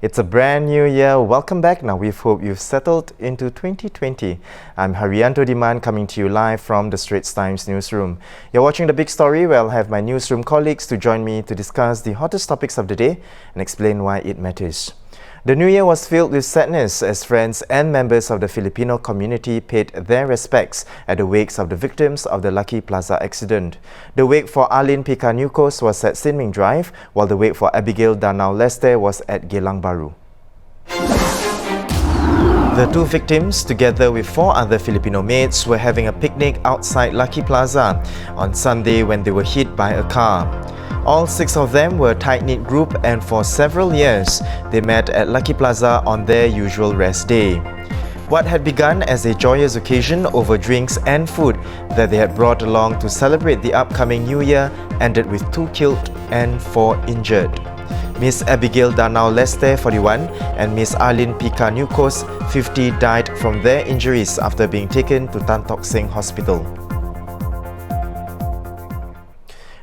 It's a brand new year. Welcome back. Now we hope you've settled into 2020. I'm Haryanto Diman coming to you live from the Straits Times newsroom. You're watching The Big Story where I'll have my newsroom colleagues to join me to discuss the hottest topics of the day and explain why it matters. The new year was filled with sadness as friends and members of the Filipino community paid their respects at the wakes of the victims of the Lucky Plaza accident. The wake for Arlene Picanucos was at Sin Ming Drive, while the wake for Abigail Danau Leste was at Geylang Bahru. The two victims, together with 4 other Filipino mates, were having a picnic outside Lucky Plaza on Sunday when they were hit by a car. All 6 of them were a tight-knit group, and for several years, they met at Lucky Plaza on their usual rest day. What had begun as a joyous occasion over drinks and food that they had brought along to celebrate the upcoming New Year ended with 2 killed and 4 injured. Miss Abigail Danau Leste, 41, and Miss Arlene Picanucos, 50, died from their injuries after being taken to Tan Tock Seng Hospital.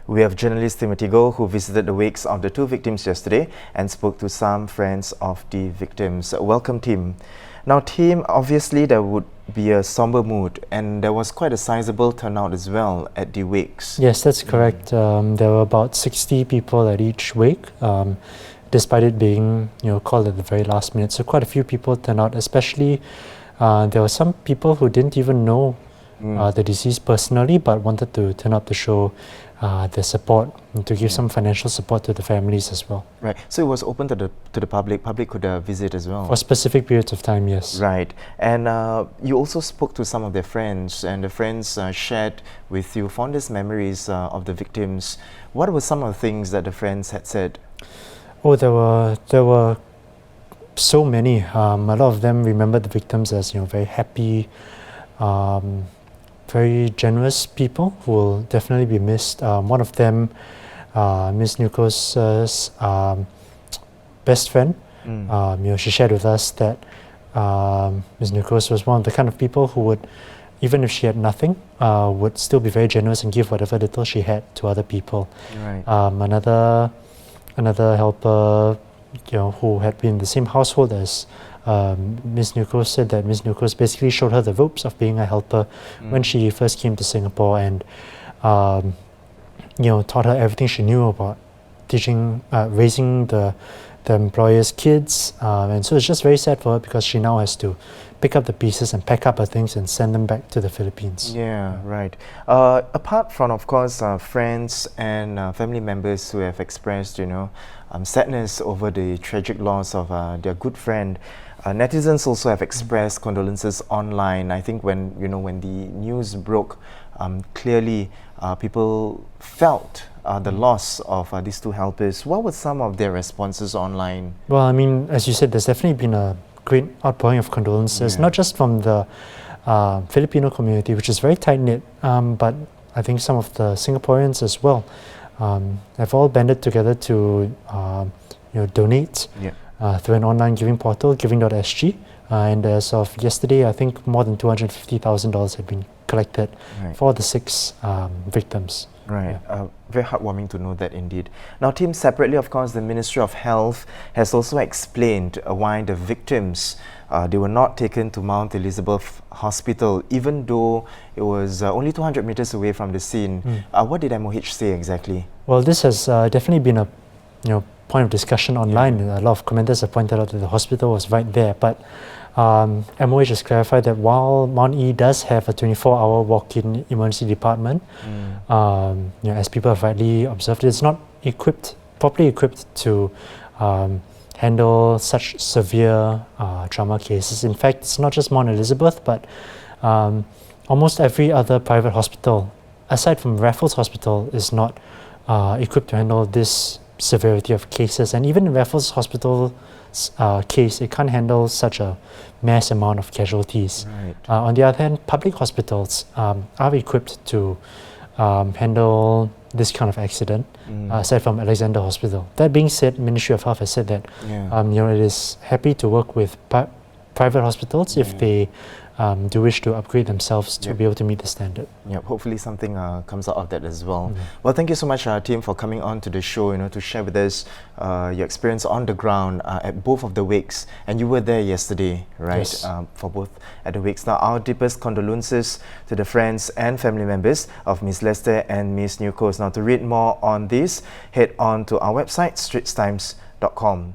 We have journalist Timothy Goh, who visited the wakes of the 2 victims yesterday and spoke to some friends of the victims. Welcome, Tim. Now, Tim, obviously there would be a somber mood, and there was quite a sizable turnout as well at the wakes. Yes, that's correct. There were about 60 people at each wake, despite it being called at the very last minute. So quite a few people turned out, especially there were some people who didn't even know the deceased personally, but wanted to turn up to show their support and to give some financial support to the families as well. Right. So it was open to the public. Public could visit as well. For specific periods of time, yes. Right. And you also spoke to some of their friends, and the friends shared with you fondest memories of the victims. What were some of the things that the friends had said? Oh, there were so many. A lot of them remembered the victims as very happy, very generous people who will definitely be missed. One of them, Ms. Nucos' best friend, she shared with us that Ms. Nucos was one of the kind of people who would, even if she had nothing, would still be very generous and give whatever little she had to other people. Right. Another helper, who had been in the same household as Ms. Nucos, said that Ms. Nucos basically showed her the ropes of being a helper when she first came to Singapore, and taught her everything she knew about teaching, raising the employer's kids, and so it's just very sad for her because she now has to pick up the pieces and pack up her things and send them back to the Philippines. Yeah, right. Apart from, of course, friends and family members who have expressed, sadness over the tragic loss of their good friend, netizens also have expressed condolences online. I think when the news broke, clearly people felt the loss of these 2 helpers. What were some of their responses online? Well, I mean, as you said, there's definitely been a great outpouring of condolences, not just from the Filipino community, which is very tight-knit, but I think some of the Singaporeans as well have all banded together to donate through an online giving portal, giving.sg, and as of yesterday, I think more than $250,000 had been collected for the 6 victims. Right. Very heartwarming to know that indeed. Now, Tim, separately, of course, the Ministry of Health has also explained why the victims, they were not taken to Mount Elizabeth Hospital, even though it was only 200 meters away from the scene. What did MOH say exactly? Well, this has definitely been a point of discussion online. A lot of commenters have pointed out that the hospital was right there, but MOH has clarified that while Mount E does have a 24-hour walk-in emergency department, as people have rightly observed, it's not properly equipped to handle such severe trauma cases. In fact, it's not just Mount Elizabeth, but almost every other private hospital, aside from Raffles Hospital, is not equipped to handle this severity of cases. And even in Raffles Hospital's case, it can't handle such a mass amount of casualties. Right. On the other hand, public hospitals are equipped to handle this kind of accident, aside from Alexander Hospital. That being said, Ministry of Health has said that it is happy to work with private hospitals if they do wish to upgrade themselves to be able to meet the standard. Yeah, hopefully something comes out of that as well. Well, thank you so much, Tim, for coming on to the show, to share with us your experience on the ground at both of the wakes. And you were there yesterday, right? Yes. For both at the wakes. Now, our deepest condolences to the friends and family members of Miss Lester and Miss Newcoast. Now, to read more on this, head on to our website, straitstimes.com.